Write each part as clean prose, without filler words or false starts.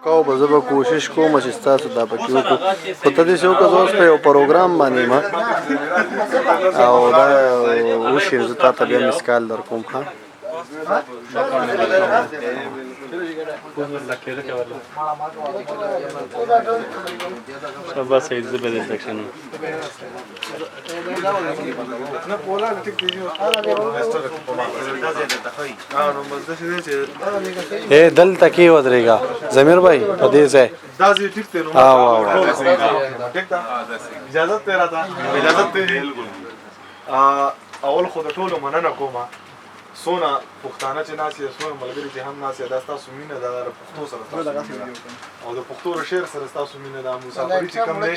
کو به زه به کوشش کوم چې ستاسو دا پکې وکړو خو ته داسې وکړه زه اوس په یو پروګرام باندې یم او دا وشي زه تا ته بیا مسکال در کوم ښه بس زه به دې سیکشن دلته کې ودرېږه ضمیر بھائی په دې ځای اجازت دی راته اجازت دی اول خو د ټولو مننه کوم څونه پښتانه چې ناست یې څونه ملګري چې هم ناست یې دا ستاسو مینه ده د پښتو سره او د پښتو د شعر سره ستاسو مینه ده مسافري چې کوم دی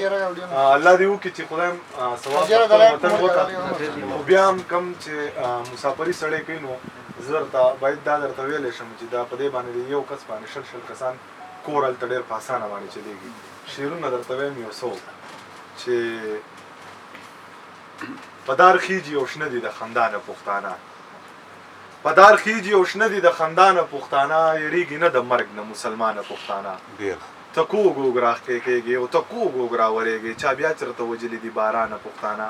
الله دې وکړي چې خدای ثواب وطن وکړي خو بیا هم کوم چې مسافري سړی کوي نو زه درته باید دا درته ویلی شم چې دا په دې باندې یو کس باندې شل کسان کور هلته ډېر په اسانه باندې چلېږي شعرونه درته وایم یو څو چې په دار خیجي او شنه دي د خندانه پښتانه په دار خیجي او شنه دي د خندانه پښتانه یریږي نه د مرګ نه مسلمانه پښتانه ته کوږ اوږ راښکې او ته کوږ اوږ راورېږې چا بیا چېرته وجلي دي بارانه پښتانه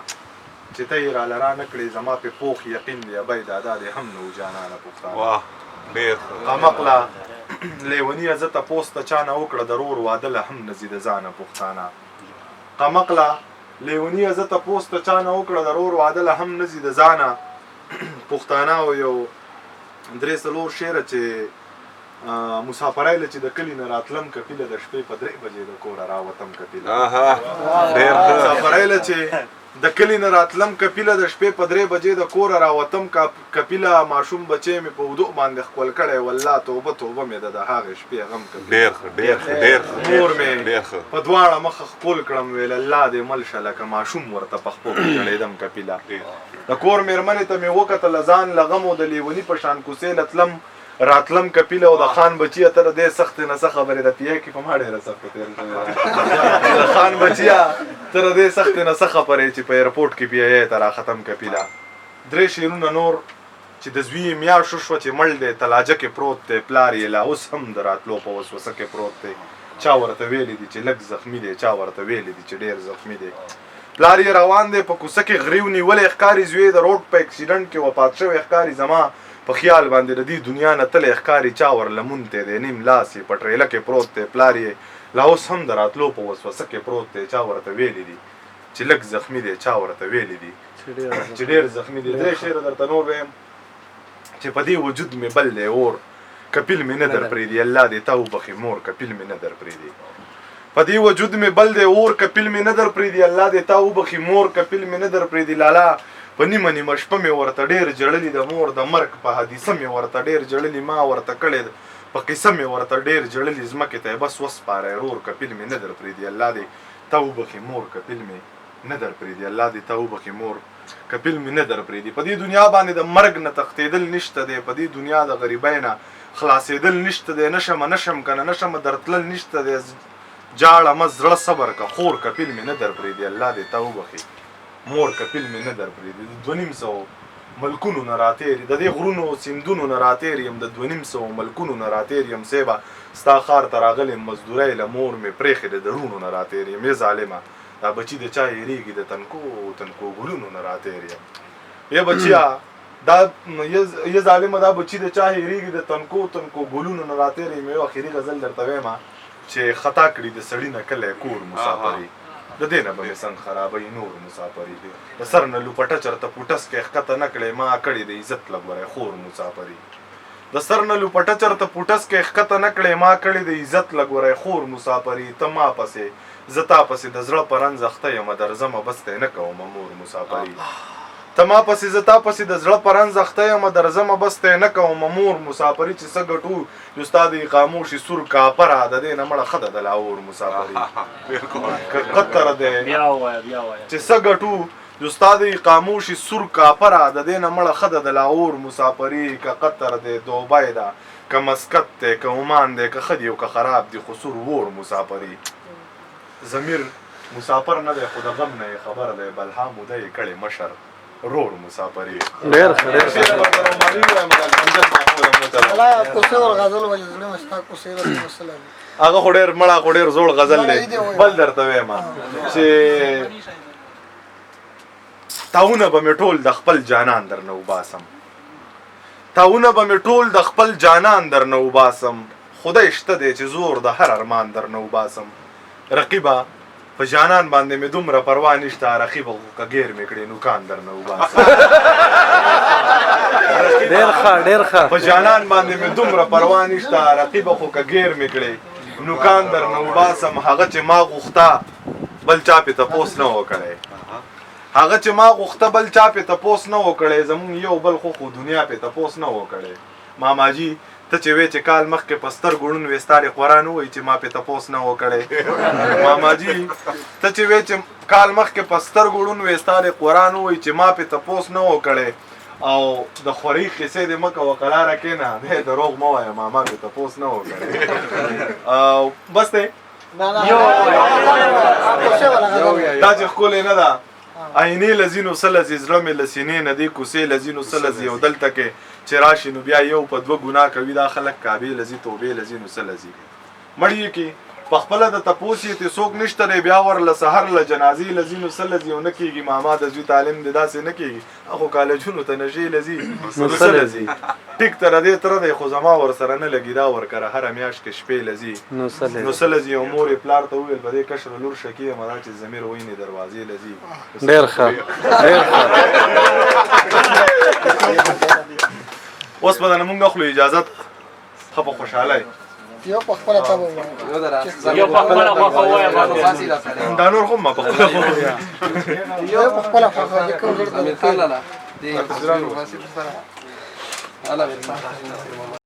چې ته یې راله را نه کړې زما پې پوخ یقین دی ابی دادا دې هم نه و جانانه پښتانه قمقله لیونیه زه تپوس ته چا نه وکړه د رور واده له هم نه ځي د ځانه پښتانه قمقله لیونیه زه تپوس ته چا نه وکړه د رور واده له هم نه ځي د ځانه پښتانه او یو درې څلور شعره چې مسافرۍ له چې د کلي نه راتلم کپیله د شپې په 3 بجې د کوره راوتم کپیله مسافرۍ له چې د کلي نه راتلم کپیله د شپې په 3 بجې د کوره راوتم کپیله ماشوم بچی مې په وضو باندې ښکل کړی والله توبه مې ده د هغې شپې غم مور مې په دواړه مخه ښکل کړم ویل الله دې مل شه لکه ماشوم ورته په خپو کې چړېدم کپیله د کور مېرمنې ته مې وکتله ځان له غم او د لیوني په شان کوڅې لتلم راتلم کپیله او د خان بچیه ته د دې سختې نه څه خبرې د پیه کې په ما ډېره سخته تېره شوې د خان بچیه ته د دې سختې نه څه خبرې چې په ایرپورټ کې پیه ته را ختم کپیله 3 شعرونه نور چې د زوی یې میاشت وشوه چې مړ دی تلاجه کې پروت دی پلار یې لا اوس هم د راتلو په وسوسه کې پروت دی چا ورته ویلي دي چې لږ زخمي دی چا ورته ویلي دي چې ډېر زخمي دی پلار یې روان دی په کوڅه کې غریو نیولی ښکاري زوی د روډ په اکسیډنټ کې وفات شوی ښکاري زما په خیال باندې د دې دنیا نه تلی ښکاري چا ور لمونتی دی نیم لاس یې په ټریله کې پروت دی پلار یې لا اوس هم د راتلو په وسوسه کې پروت دی چا ورته ویلي دي چې لږ زخمي دی چا ورته ویلي دي چې ډېر زخمي دی 3 شعره درته نور ویم چې په دې وجود مې بل دی اور کپیل مې نه در پرېږدي الله دې تا وبخي مور کپیل مې نه در پرېږدي په دې وجود مې بل دی اور کپیل مې نه در پرېږدي الله دې تا وبخي مور کپیل مې نه در پرېږدي لالا په نیمه شپه مې ورته ډېر جړلي د مور د مرګ په حادثه مې ورته ډېر جړلي ما ورته کړی په قصه مې ورته ډېر جړلي ځمکې ته یې بس وسپاری رور کپیل مې نه در پرېږدي الله دې تا وبخي مور کپیل مې نه در پرېږدي الله دې تا وبخي مور کپیل مې نه در پرېږدي په دې دنیا باندې د مرګ نه تښتېدل نشته دی په دې دنیا د غریبۍ نه خلاصېدل نشته دی نشم که نه نشم درتلل نشته دی جاړه مه زړه صبر که خور کپیل مې نه در پرېږدي الله دې تا وبخي مور کپیل مې نه در پرېږدي د 250 ملکونو نه راتېر د دې غرونو سیندونو نه راتېر یم د 250 ملکونو نه راتېر یم سیبه ستا ښار ته راغلی مزدورۍ له مور مې پرېښې د درونو نه راتېر یم ای ظالمه دا بچي د چا هېرېږي د تنکو ګلونو نه راتېر یم ای بچیا دا ای ظالمه دا بچي د چا هېرېږي د تنکو ګلونو نه راتېر یم یو اخري غزل درته وایم چې خطا کړي د سړي نه کلی کور مسافري د دې نه به مې څنګ خرابوي نور مسافري د سر نه لوپټه چرته پوټس کې ښکته نه کړې ما کړې د عزت لګوری خور مسافري د سر نه لوپټه چرته پوټس کې ښکته نه کړې ما کړې د عزت لګوری خور مسافري ته ما پسې زه تا پسې د زړه په رنځ اخته یم درځمه بس دی نه کوم مور مسافري ته ما پسې زه تا پسې د زړه په رنځ اخته یم درځمه بس دی نه کوم مور مسافري چې څه ګټو جو ستا د خاموشي سور کاپره د دې نه مړه ښه ده د لاور مسافري قطر دی چې څه ګټو جو ستا د خاموشي سور کاپره د دې نه مړه ښه ده د لاور مسافري که قطر دی دوبی ده که مسقط دی که عمان دی که ښه دی او که خراب دی خو سور وور مسافري ضمیر مسافر نه دی خو د غم نه یې خبر دی بلها موده یې کړې مشر رور مسافرې ډېر ښه ډېر ښه شعر ورته روماني وایم د منزل معقول هم نه چلوم. الله کوڅه ور غزل ولې زړه مستا کوڅه رسول الله هغه خو ډېر مړه خو ډېر زوړ غزل دی بل درته وایم چې تاونه به مې ټول د خپل جانان درنه وباسم تاونه به مې ټول د خپل جانان درنه وباسم خدای شته دی چې زور د هر ارمان درنه وباسم رقیبه په جانان باندې مې دومره پروا نشته رقیبه خو که ګیر مې کړې نوکان درنه وباسم ډېر ښه ډېر ښه په جانان باندې مې دومره پروا نشته رقیبه خو که ګیر مې کړې نوکان درنه وباسم هغه چې ما غوښته بل چا پې تپوس نه و کړی هغه چې ما غوښته بل چا پې تپوس نه و کړی زمونږ یو بل خو دنیا پې تپوس نه و کړی ماماجي ته چې وې چې کال مخکې په سترګو ړوند وې ستا دې قرآن ووایي چې ما پې تپوس نه و کړی ماماجي ته چې وې چې کال مخکې په سترګو ړوند وې ستا دې قرآن ووایي چې ما پې تپوس نه و کړی او د خورۍ قصې دې مه کوه قراره کښېنه دی دروغ مه وایه ما پې تپوس نه و کړی بس دی نه نه دا چې ښکلې نه ده آینې لذینو سلزي زړه مې له سینې نه دی کوڅې لذینو سلزي او دلته کې چې راشي نو بیا یو په دوه ګناه کوي دا خلک کعبې لذي توبې لذینو سلزي مړی کې په خپله د تپوس یې ته څوک نشته دی بیا ورله سحر له جنازې لذینو سلزي او نه کېږي ماما د زوی تعلیم دې داسې نه کېږي هغو کالجونو ته نشې لذي نو سلزي ټیک تر دې تره دی خو زما ورسره نه لګي دا ورکره هره میاشت کې شپې لذي نو سلزي او مور یې پلار ته وویل په دې کشر لور شکي یم دا چې ضمیر وینې دروازې لذي ډېر ښه ډېر ښه اوس به نه مونږ اخلو اجازت ښه په خوشحالۍ یو په خپله تبه یو په خپله خوښه ووایه دا نور خو ما په خپله خو یو په خپله خوښه د کوم ځای ته